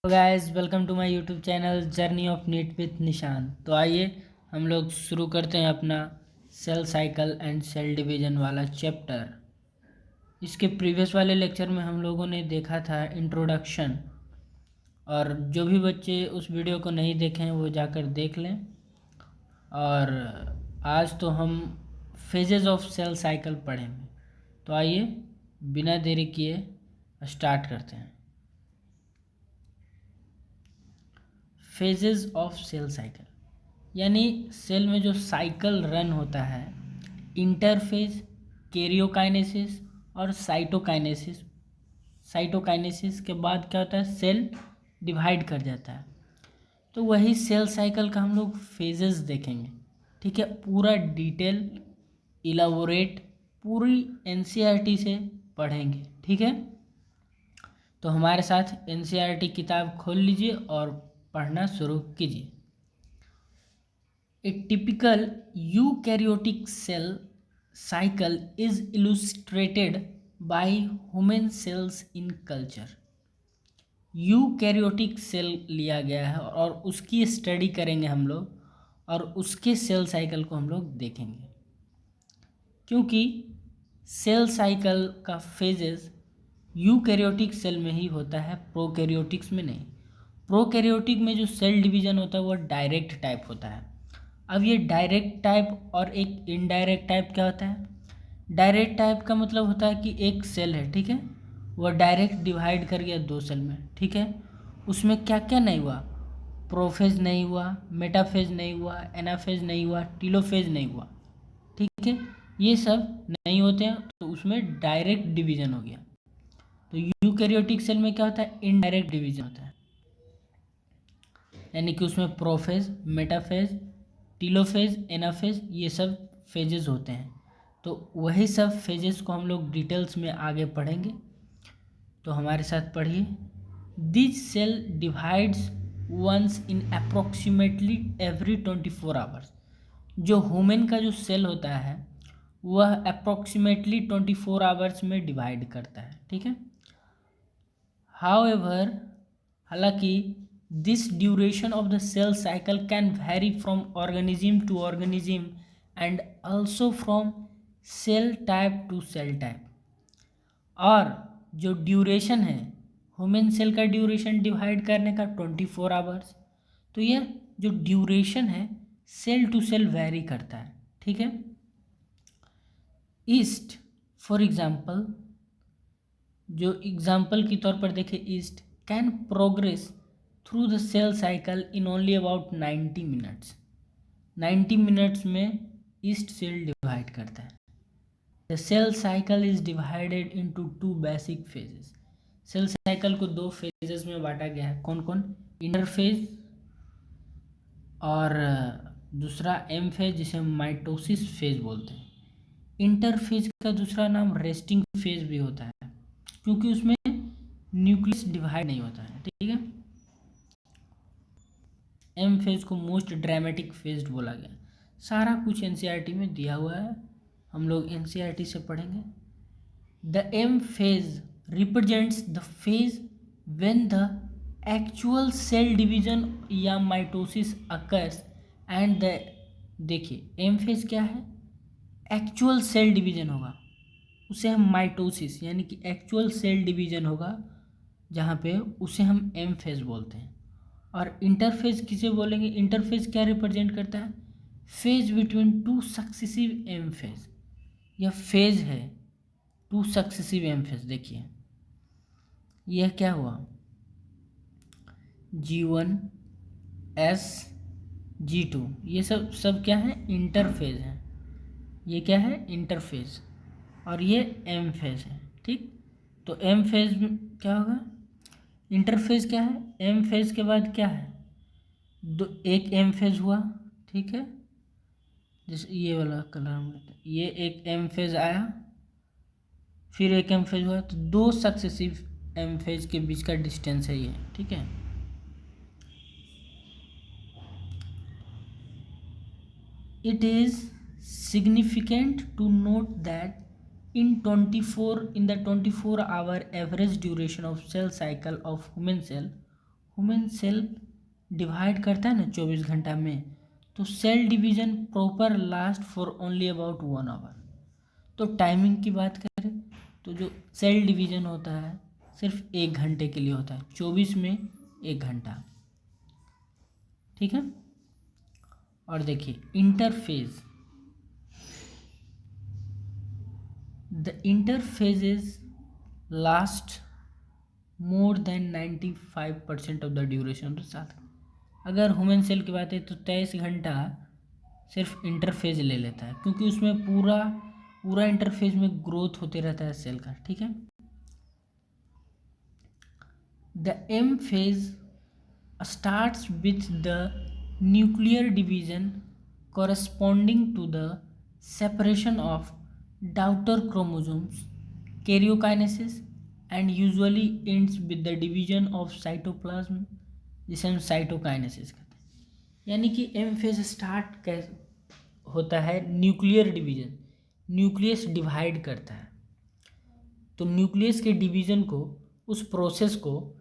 तो guys welcome to my YouTube channel journey of NEET with Nishan. तो आइए हम लोग शुरू करते हैं अपना cell cycle and cell division वाला चैप्टर। इसके प्रीवियस वाले लेक्चर में हम लोगों ने देखा था इंट्रोडक्शन, और जो भी बच्चे उस वीडियो को नहीं देखे हैं वो जाकर देख लें। और आज तो हम फेजेस ऑफ सेल साइकिल पढ़ेंगे। तो आइए बिना देरी किए स्टार्ट करते हैं। फेजेस ऑफ सेल साइकिल यानी सेल में जो साइकिल रन होता है, इंटरफेज, कैरियोकाइनेसिस और साइटोकाइनेसिस। साइटोकाइनेसिस के बाद क्या होता है, सेल डिवाइड कर जाता है। तो वही सेल साइकिल का हम लोग फेजेस देखेंगे। ठीक है, पूरा डिटेल इलाबोरेट पूरी एनसीईआरटी से पढ़ेंगे। ठीक है, तो हमारे साथ एनसीईआरटी किताब खोल लीजिए और पढ़ना शुरू कीजिए। A typical eukaryotic cell cycle is illustrated by human cells in culture। Eukaryotic cell लिया गया है और उसकी स्टडी करेंगे हम लोग, और उसके सेल साइकिल को हम लोग देखेंगे। क्योंकि सेल साइकिल का फेजेस यूकैरियोटिक सेल में ही होता है, प्रोकैरियोटिक्स में नहीं। प्रोकैरियोटिक में जो सेल डिवीजन होता है वो डायरेक्ट टाइप होता है। अब ये डायरेक्ट टाइप और एक इनडायरेक्ट टाइप क्या होता है? डायरेक्ट टाइप का मतलब होता है कि एक सेल है, ठीक है, वह डायरेक्ट डिवाइड कर गया दो सेल में। ठीक है, उसमें क्या क्या नहीं हुआ, प्रोफेज नहीं हुआ, मेटाफेज नहीं हुआ, एनाफेज नहीं हुआ, टीलोफेज नहीं हुआ। ठीक है, ये सब नहीं होते हैं, तो उसमें डायरेक्ट डिवीजन हो गया। तो यूकैरियोटिक सेल में क्या होता है, इनडायरेक्ट डिवीजन होता है, यानी कि उसमें प्रोफेज, मेटाफेज, टीलोफेज, एनाफेज, ये सब फेजेस होते हैं। तो वही सब फेजेस को हम लोग डिटेल्स में आगे पढ़ेंगे। तो हमारे साथ पढ़िए। This cell divides once in approximately every 24 hours. जो ह्यूमन का जो सेल होता है वह अप्रोक्सीमेटली 24 आवर्स में डिवाइड करता है। ठीक है, हाउएवर, हालांकि this duration of the cell cycle can vary from organism to organism and also from cell type to cell type. और जो ड्यूरेशन है ह्यूमन सेल का, ड्यूरेशन डिवाइड करने का 24 आवर्स। तो यह जो ड्यूरेशन है सेल टू सेल वेरी करता है। ठीक है, ईस्ट फॉर एग्जाम्पल, जो एग्जाम्पल के तौर पर देखें, yeast can progress through the cell cycle in only about 90 minutes. 90 minutes में ईस्ट सेल डिवाइड करता है। The cell cycle is divided into two basic phases. सेल साइकिल को दो फेजेस में बांटा गया है। कौन कौन? इंटरफेज और दूसरा एम फेज, जिसे हम माइटोसिस फेज बोलते हैं। इंटरफेज का दूसरा नाम रेस्टिंग फेज भी होता है, क्योंकि उसमें न्यूक्लियस डिवाइड नहीं होता है। ठीक है, एम फेज को मोस्ट ड्रामेटिक फेज बोला गया। सारा कुछ एनसीईआरटी में दिया हुआ है, हम लोग एनसीईआरटी से पढ़ेंगे। The M phase represents the phase when the actual cell division या माइटोसिस अकर्स एंड द, देखिए एम फेज क्या है, एक्चुअल सेल डिवीजन होगा, उसे हम माइटोसिस यानी कि एक्चुअल सेल डिवीजन होगा जहाँ पे, उसे हम एम फेज बोलते हैं। और इंटरफेज किसे बोलेंगे? इंटरफेज क्या रिप्रेजेंट करता है? Phase between two successive M phase. यह फेज है टू सक्सेसिव एम फेज। देखिए यह क्या हुआ, G1 S G2, ये सब क्या है, इंटरफेज है। ये क्या है, इंटरफेज, और ये एम फेज है। ठीक, तो एम फेज में क्या होगा, इंटरफेज क्या है, एम फेज के बाद क्या है, दो, एक एम फेज हुआ। ठीक है, जैसे ये वाला कलर हम लेते हैं, ये एक एम फेज आया, फिर एक एम फेज हुआ, तो दो सक्सेसिव एम फेज के बीच का डिस्टेंस है ये। ठीक है, it is significant to note that in the 24 hour average duration of cell cycle of human cell, human cell divide करता है ना 24 घंटा में, तो cell division proper last for only about 1 hour. तो टाइमिंग की बात करें तो जो सेल डिवीजन होता है सिर्फ 1 घंटे के लिए होता है, 24 में 1 घंटा। ठीक है। और देखिए interphase, the interphases last more than 95% of the duration of the साथ। अगर ह्यूमन सेल की बात है तो 23 घंटा सिर्फ इंटरफेज ले लेता है, क्योंकि उसमें पूरा इंटरफेज में ग्रोथ होते रहता है सेल का। ठीक है। The M phase starts with the nuclear division corresponding to the separation of daughter chromosomes, karyokinesis, and usually ends with the division of cytoplasm, जिसे हम साइटोकाइनेसिस कहते हैं। यानी कि एम फेज स्टार्ट होता है न्यूक्लियर डिवीजन, न्यूक्लियस डिवाइड करता है, तो न्यूक्लियस के डिवीजन को, उस प्रोसेस को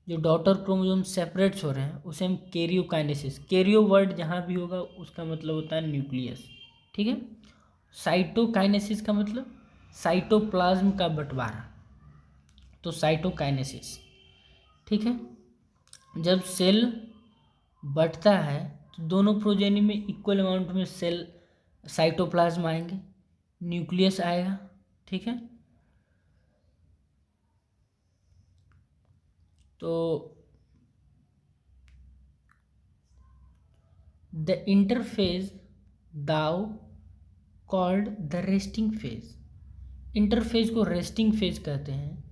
जो डॉटर क्रोमोसोम सेपरेट्स हो रहे हैं उसे हम कैरियोकाइनेसिस, कैरियो वर्ड जहाँ भी होगा उसका मतलब होता है न्यूक्लियस। ठीक है। साइटोकाइनेसिस का मतलब साइटोप्लाज्म का बंटवारा, तो साइटोकाइनेसिस। ठीक है। जब सेल बढ़ता है तो दोनों प्रोजेनी में इक्वल अमाउंट में सेल साइटोप्लाज्म आएंगे, न्यूक्लियस आएगा। ठीक है। तो the interphase though called the resting phase, interphase को रेस्टिंग फेज कहते हैं,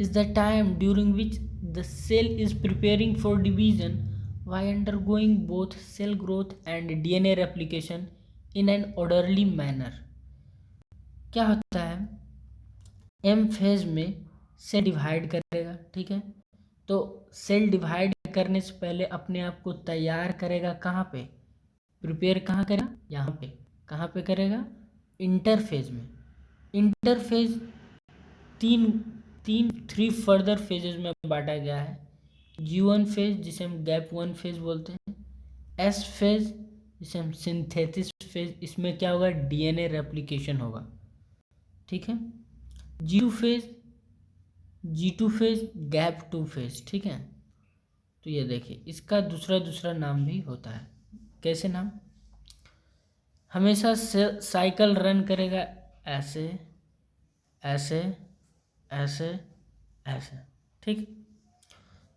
is the time during which the cell is preparing for division by undergoing both cell growth and DNA replication in an orderly manner. क्या होता है, M phase में cell divide करेगा। ठीक है। तो सेल डिवाइड करने से पहले अपने आप को तैयार करेगा, कहाँ पे प्रिपेयर, कहाँ करेगा, यहाँ पे। कहाँ पे करेगा, इंटरफेज में। इंटरफेज थ्री फर्दर फेजेस में बांटा गया है। G1 फेज जिसे हम गैप 1 फेज बोलते हैं, एस फेज जिसे हम सिंथेसिस फेज, इसमें क्या होगा, डीएनए रेप्लिकेशन होगा। ठीक है। G2 phase gap 2 phase. ठीक है। तो ये देखिए इसका दूसरा नाम भी होता है। कैसे नाम, हमेशा साइकिल रन करेगा ऐसे ऐसे ऐसे ऐसे। ठीक।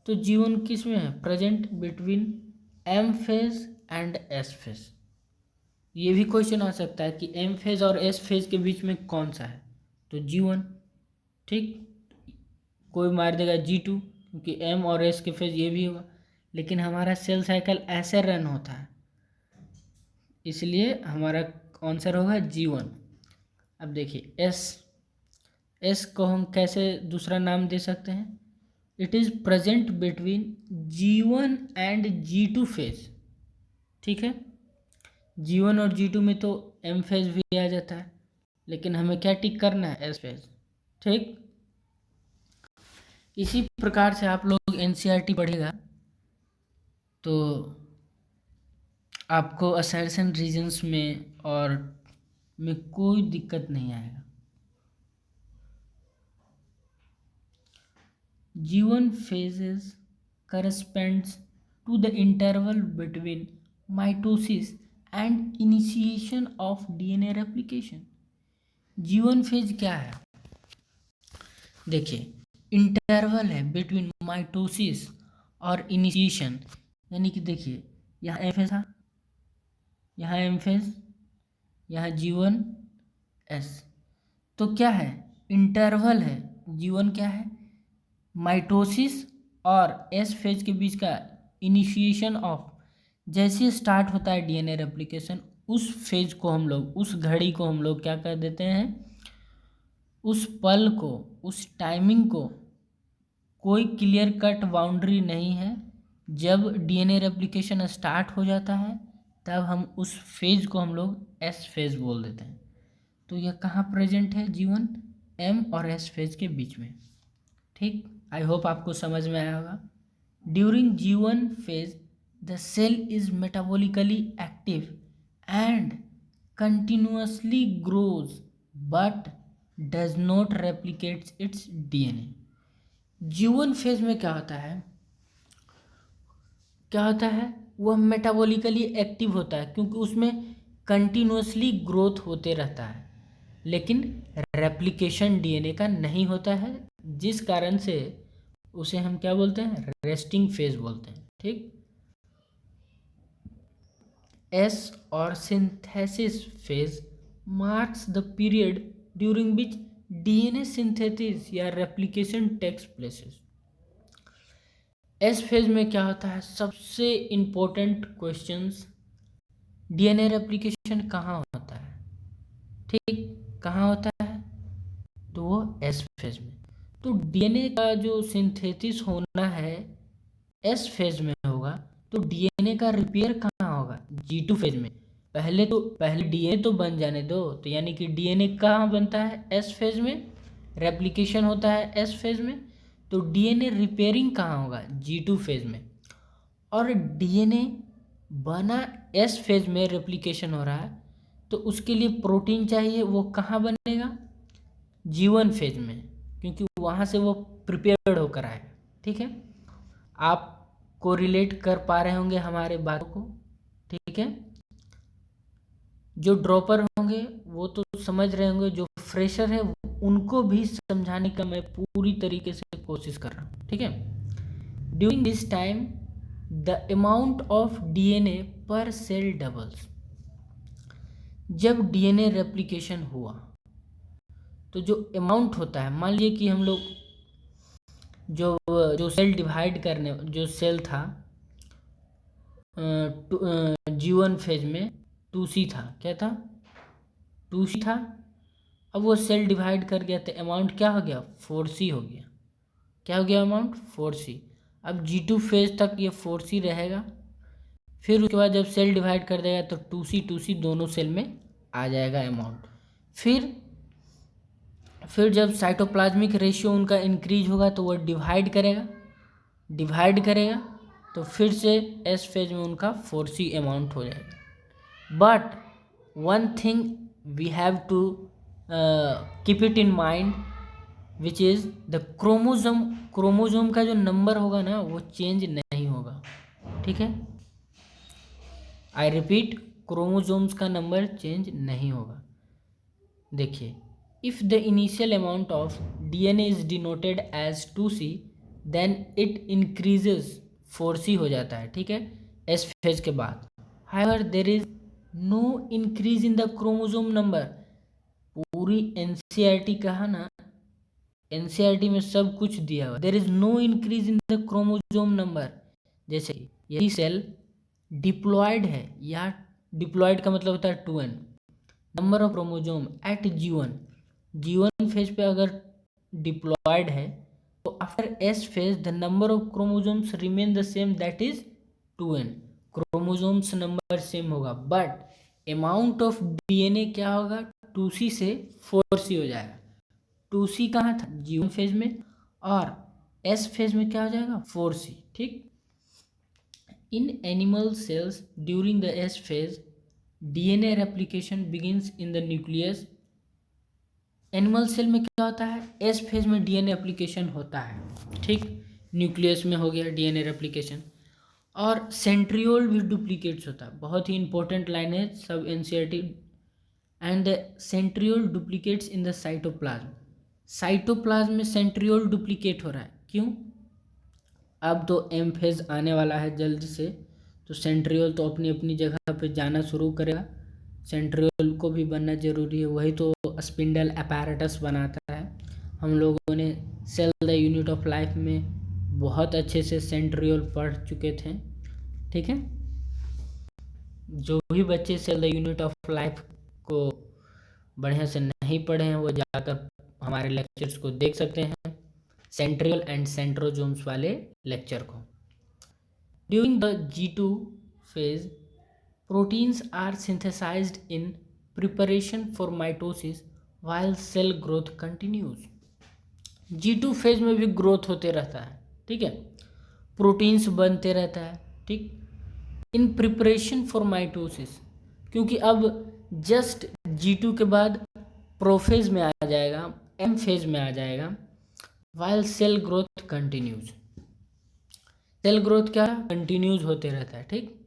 तो जीवन किस में है, present between M phase and S phase. ये भी क्वेश्चन आ सकता है कि एम फेज और एस फेज के बीच में कौन सा है, तो G1। ठीक। कोई मार देगा G2, क्योंकि एम और एस के फेज ये भी होगा, लेकिन हमारा सेल साइकिल ऐसे रन होता है, इसलिए हमारा आंसर होगा G1। अब देखिए एस को हम कैसे दूसरा नाम दे सकते हैं, it is present between G1 and G2 phase. ठीक है। G1 और G2 में तो एम फेज भी आ जाता है, लेकिन हमें क्या टिक करना है, एस फेज। ठीक। इसी प्रकार से आप लोग एनसीईआरटी पढ़ेगा तो आपको असर्शन रीजन्स में और में कोई दिक्कत नहीं आएगा। G1 phases corresponds to the interval between mitosis and initiation of DNA replication। G1 phase क्या है, देखिए इंटरवल है बिटवीन माइटोसिस और इनिशिएशन। यानी कि देखिए यहाँ एम फेज था, यहाँ एम फेज, यहाँ G1 एस, तो क्या है, इंटरवल है। G1 क्या है, माइटोसिस और एस फेज के बीच का इनिशिएशन ऑफ, जैसे स्टार्ट होता है डीएनए रेप्लिकेशन, उस फेज को हम लोग, उस घड़ी को हम लोग क्या कर देते हैं, उस पल को, उस टाइमिंग को कोई क्लियर कट बाउंड्री नहीं है। जब डीएनए रेप्लिकेशन स्टार्ट हो जाता है तब हम उस फेज को हम लोग एस फेज बोल देते हैं। तो यह कहाँ प्रेजेंट है, G1 एम और एस फेज के बीच में। ठीक। आई होप आपको समझ में आया होगा। During G1 phase, the cell is metabolically active and continuously grows but does not replicate its DNA. G1 phase में क्या होता है वह मेटाबॉलिकली एक्टिव होता है क्योंकि उसमें कंटिन्यूसली ग्रोथ होते रहता है, लेकिन रेप्लिकेशन डीएनए का नहीं होता है, जिस कारण से उसे हम क्या बोलते हैं, रेस्टिंग फेज बोलते हैं। ठीक, एस और synthesis phase marks the period during which DNA synthesis या replication takes places. S phase में क्या होता है, सबसे इम्पोर्टेंट क्वेश्चंस, डीएनए रेप्लिकेशन कहाँ होता है, ठीक, कहाँ होता है, तो वो एस फेज में। तो डीएनए का जो सिंथेसिस होना है एस फेज में होगा, तो डीएनए का रिपेयर कहाँ होगा, G2 फेज में। पहले डीएनए तो बन जाने दो, तो यानी कि डीएनए कहाँ बनता है, एस फेज में, रेप्लिकेशन होता है एस फेज में, तो डीएनए रिपेयरिंग कहाँ होगा, G2 फेज में। और डीएनए बना एस फेज में, रेप्लिकेशन हो रहा है, तो उसके लिए प्रोटीन चाहिए, वो कहाँ बनेगा, G1 फेज में, क्योंकि वहाँ से वो प्रिपेयर्ड होकर आएगा। ठीक है, आप कोरिलेट कर पा रहे होंगे हमारे बातों को। ठीक है, जो ड्रॉपर होंगे वो तो समझ रहे होंगे, जो फ्रेशर है उनको भी समझाने का मैं पूरी तरीके से कोशिश कर रहा हूँ। ठीक है, during this time the amount of DNA पर सेल डबल्स। जब डीएनए रेप्लिकेशन हुआ तो जो अमाउंट होता है, मान लीजिए कि हम लोग जो सेल डिवाइड करने, जो सेल था G1 फेज में 2C था, क्या था, 2C था। अब वो सेल डिवाइड कर गया तो अमाउंट क्या हो गया, 4C हो गया। क्या हो गया, अमाउंट 4C। अब G2 फेज तक ये 4C रहेगा, फिर उसके बाद जब सेल डिवाइड कर देगा तो 2C दोनों सेल में आ जाएगा अमाउंट। फिर जब साइटोप्लाज्मिक रेशियो उनका इंक्रीज होगा तो वो डिवाइड करेगा तो फिर से एस फेज में उनका 4C अमाउंट हो जाएगा। But one thing we have to keep it in mind which is the chromosome का जो नंबर होगा ना वो चेंज नहीं होगा। ठीक है, आई रिपीट, क्रोमोजोम्स का नंबर चेंज नहीं होगा। देखिए, if the initial amount of DNA is denoted as 2C then it increases 4C हो जाता है। ठीक है, S फेज के बाद। However there is no increase in the chromosome number। पूरी NCERT कहा ना, NCERT में सब कुछ दिया हुआ, there is no increase in the chromosome number। जैसे यदि सेल डिप्लॉयड है, या डिप्लॉयड का मतलब होता है 2n, number of chromosome at G1 phase पे अगर डिप्लॉयड है तो after S phase the number of chromosomes remain the same, that is 2n। Chromosomes नंबर सेम होगा, बट अमाउंट ऑफ डीएनए क्या होगा, 2C से 4C हो जाएगा। 2C कहाँ था, G1 फेज में, और एस फेज में क्या हो जाएगा, 4C। ठीक, in animal cells during the S phase DNA replication begins in the nucleus. Animal cell में क्या होता है, एस फेज में डीएनए एप्लीकेशन होता है। ठीक, न्यूक्लियस में हो गया डीएनए रेप्लिकेशन, और सेंट्रियोल भी डुप्लीकेट्स होता है। बहुत ही इंपॉर्टेंट लाइन है, सब NCERT. And centriole duplicates in the cytoplasm में सेंट्रियोल डुप्लीकेट हो रहा है, क्यों, अब तो एम फेज आने वाला है जल्द से, तो सेंट्रियोल तो अपनी अपनी जगह पे जाना शुरू करेगा। सेंट्रियोल को भी बनना जरूरी है, वही तो स्पिंडल अपैरेटस बनाता है। हम लोगों ने cell the unit of life में बहुत अच्छे से सेंट्रियोल पढ़ चुके थे। ठीक है, जो भी बच्चे cell the unit of life को बढ़िया से नहीं पढ़े हैं वो जाकर हमारे लेक्चर्स को देख सकते हैं, सेंट्रियोल एंड सेंट्रोजोम्स वाले लेक्चर को। During the G2 phase, proteins are synthesized in preparation for mitosis while cell growth continues। G2 phase में भी ग्रोथ होते रहता है। ठीक है, प्रोटीन्स बनते रहता है, ठीक, इन प्रिपरेशन फॉर माइटोसिस, क्योंकि अब जस्ट G2 के बाद प्रोफेज में आ जाएगा, एम फेज में आ जाएगा, while cell growth continues. Cell growth क्या कंटिन्यूज होते रहता है, ठीक।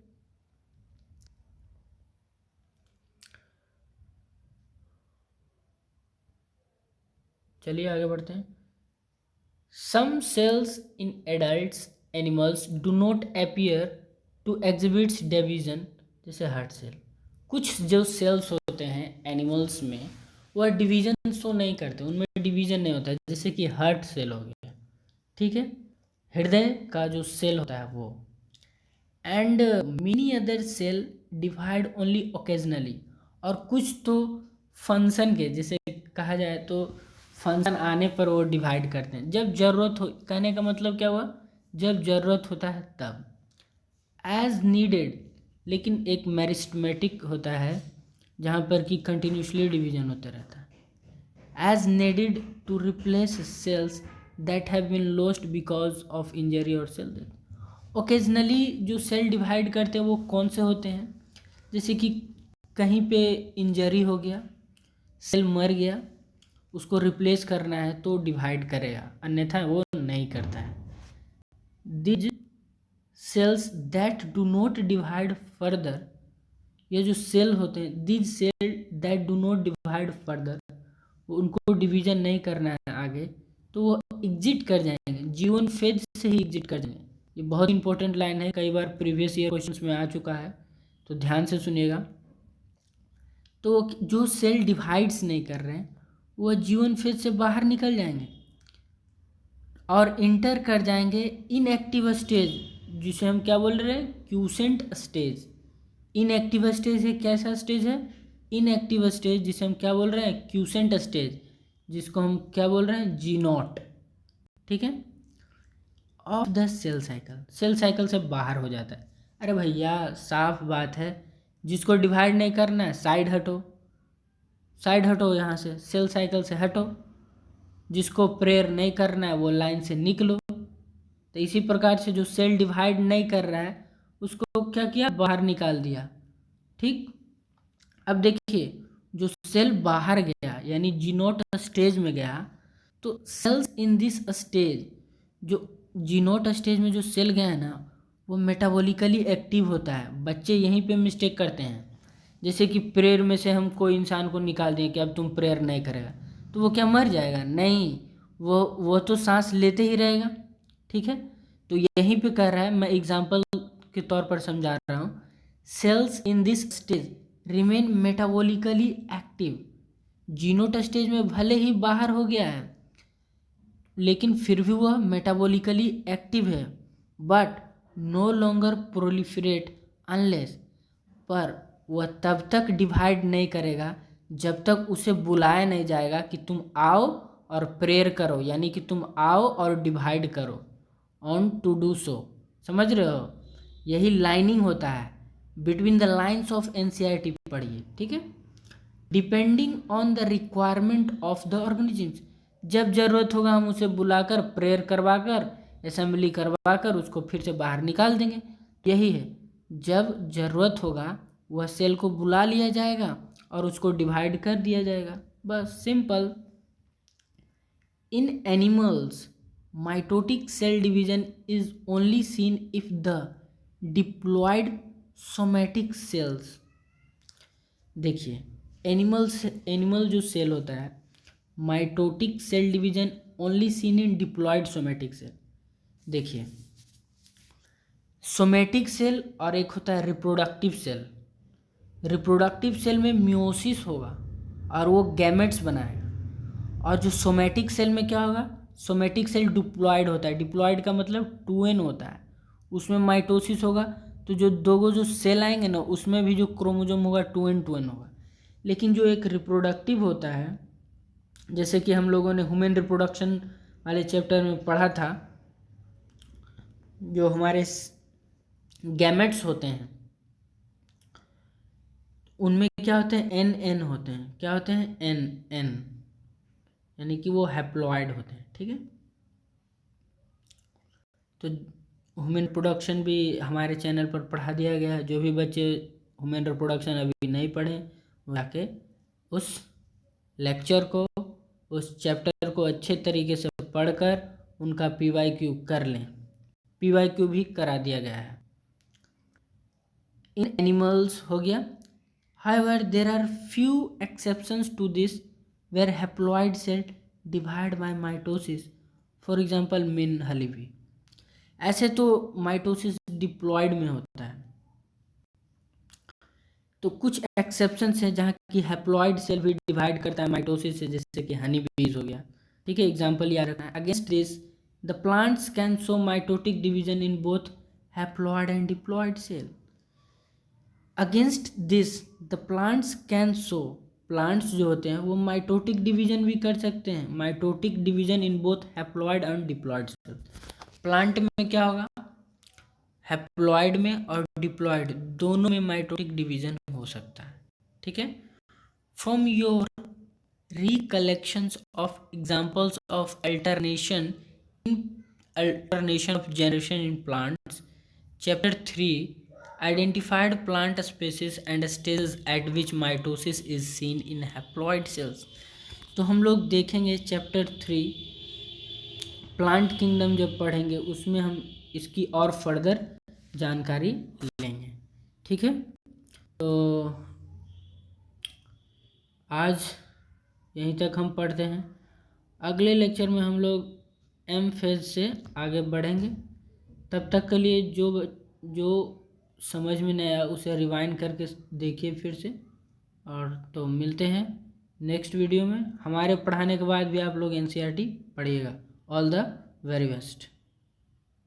चलिए आगे बढ़ते हैं। Some cells in adults animals do not appear to exhibits division, जैसे हार्ट सेल। कुछ जो सेल्स होते हैं एनिमल्स में वह डिवीजन शो नहीं करते, उनमें डिवीजन नहीं होता है, जैसे कि हार्ट सेल हो गया, ठीक है, हृदय का जो सेल होता है वो। And many other cell divide only occasionally, और कुछ तो फंक्शन के, जैसे कहा जाए तो फंक्शन आने पर वो डिवाइड करते हैं, जब ज़रूरत हो, कहने का मतलब क्या हुआ, जब ज़रूरत होता है तब, एज नीडेड। लेकिन एक मेरिस्टेमेटिक होता है जहाँ पर कि कंटिन्यूसली डिवीजन होता रहता है, as needed to replace cells that have been lost because of injury और सेल डेथ। ओकेजनली जो सेल डिवाइड करते हैं वो कौन से होते हैं, जैसे कि कहीं पे इंजरी हो गया, सेल मर गया, उसको रिप्लेस करना है तो डिवाइड करेगा, अन्यथा वो नहीं करता है। These cells that do not divide further, ये जो सेल होते हैं, these cell that do not divide further, वो उनको डिवीजन नहीं करना है आगे, तो वो एग्जिट कर जाएंगे, जीवन फेज से ही एग्जिट कर जाएंगे। ये बहुत इंपॉर्टेंट लाइन है, कई बार प्रीवियस ईयर क्वेश्चंस में आ चुका है, तो ध्यान से सुनिएगा। तो जो सेल डिवाइड्स नहीं कर रहे हैं वह जीवन फेज से बाहर निकल जाएंगे और इंटर कर जाएंगे इनएक्टिव स्टेज, जिसे हम क्या बोल रहे हैं, क्यूसेंट स्टेज। इनएक्टिव स्टेज है, कैसा स्टेज है, इनएक्टिव स्टेज, जिसे हम क्या बोल रहे हैं, क्यूसेंट स्टेज, जिसको हम क्या बोल रहे हैं, जी नॉट, ठीक है, of the cell cycle, cell cycle से बाहर हो जाता है। अरे भैया साफ बात है, जिसको डिवाइड नहीं करना है साइड हटो, साइड हटो, यहाँ से सेल साइकिल से हटो, जिसको प्रेयर नहीं करना है वो लाइन से निकलो। तो इसी प्रकार से जो सेल डिवाइड नहीं कर रहा है उसको क्या किया, बाहर निकाल दिया, ठीक। अब देखिए जो सेल बाहर गया यानी जीनोट स्टेज में गया, तो सेल्स इन दिस स्टेज, जो जीनोट स्टेज में जो सेल गया है ना वो मेटाबॉलिकली एक्टिव होता है। बच्चे यहीं पे मिस्टेक करते हैं, जैसे कि प्रेयर में से हम कोई इंसान को निकाल दें कि अब तुम प्रेयर नहीं करेगा, तो वो क्या मर जाएगा, नहीं, वो तो सांस लेते ही रहेगा, ठीक है। तो यहीं पे कह रहा है, मैं एग्जांपल के तौर पर समझा रहा हूँ, cells in this stage remain metabolically active. G naught stage में भले ही बाहर हो गया है लेकिन फिर भी वह मेटाबॉलिकली एक्टिव है, but no longer proliferate unless, पर वह तब तक डिवाइड नहीं करेगा जब तक उसे बुलाया नहीं जाएगा कि तुम आओ और प्रेयर करो, यानी कि तुम आओ और डिवाइड करो, ऑन टू डू सो। समझ रहे हो, यही लाइनिंग होता है, between the lines of NCERT पढ़िए, ठीक है। Depending on the requirement of the organisms, जब जरूरत होगा हम उसे बुलाकर प्रेयर करवाकर असेंबली करवाकर उसको फिर से बाहर निकाल देंगे। यही है, जब जरूरत होगा वह सेल को बुला लिया जाएगा और उसको डिवाइड कर दिया जाएगा, बस simple. In animals mitotic cell division is only seen if the diploid somatic cells, देखिए एनिमल जो सेल होता है, mitotic cell division only seen in diploid somatic cell. देखिए सोमैटिक सेल और एक होता है रिप्रोडक्टिव सेल। रिप्रोडक्टिव सेल में मियोसिस होगा और वो गैमेट्स बनाएगा, और जो सोमैटिक सेल में क्या होगा, सोमैटिक सेल डिप्लॉयड होता है, डिप्लॉयड का मतलब 2n होता है, उसमें माइटोसिस होगा, तो जो दो जो सेल आएंगे ना उसमें भी जो क्रोमोजोम होगा 2n होगा। लेकिन जो एक रिप्रोडक्टिव होता है, जैसे कि हम लोगों ने ह्यूमन रिप्रोडक्शन वाले चैप्टर में पढ़ा था, जो हमारे गैमेट्स होते हैं उनमें क्या होते हैं, NN होते हैं, क्या होते हैं, NN, यानी कि वो हैप्लॉइड होते हैं, ठीक है। तो ह्यूमन रिप्रोडक्शन भी हमारे चैनल पर पढ़ा दिया गया है। जो भी बच्चे ह्यूमन रिप्रोडक्शन अभी नहीं पढ़े वो जाके उस लेक्चर को, उस चैप्टर को अच्छे तरीके से पढ़कर उनका PYQ कर लें। PYQ भी करा दिया गया है। इन एनिमल्स हो गया। However, there are few exceptions to this where haploid cell divide by mitosis. For example, min honeybee. ऐसे तो माइटोसिस डिप्लॉयड में होता है, तो कुछ एक्सेप्शंस हैं जहाँ की हैप्लॉयड सेल भी डिवाइड करता है माइटोसिस से, जैसे कि हनी बीज हो गया। ठीक है, एग्जांपल याद रखना है। Against this the plants can show mitotic division in both haploid and diploid cell. Against this the plants can show, plants जो होते हैं वो माइटोटिक डिवीजन भी कर सकते हैं, mitotic division in both haploid and diploid cell. Plant में क्या होगा, हैप्लॉयड में और डिप्लॉयड दोनों में माइटोटिक डिवीजन हो सकता है। ठीक है, from your recollections of examples of alternation of generation in plants, chapter 3 identified plant species and stages at which mitosis is seen in haploid cells। तो हम लोग देखेंगे चैप्टर 3 प्लांट किंगडम जब पढ़ेंगे उसमें हम इसकी और फर्दर जानकारी लेंगे। ठीक है, तो आज यहीं तक हम पढ़ते हैं। अगले लेक्चर में हम लोग एम फेज से आगे बढ़ेंगे। तब तक के लिए जो समझ में नहीं आया उसे रिवाइंड करके देखिए फिर से, और तो मिलते हैं नेक्स्ट वीडियो में। हमारे पढ़ाने के बाद भी आप लोग NCERT पढ़िएगा। All the very best.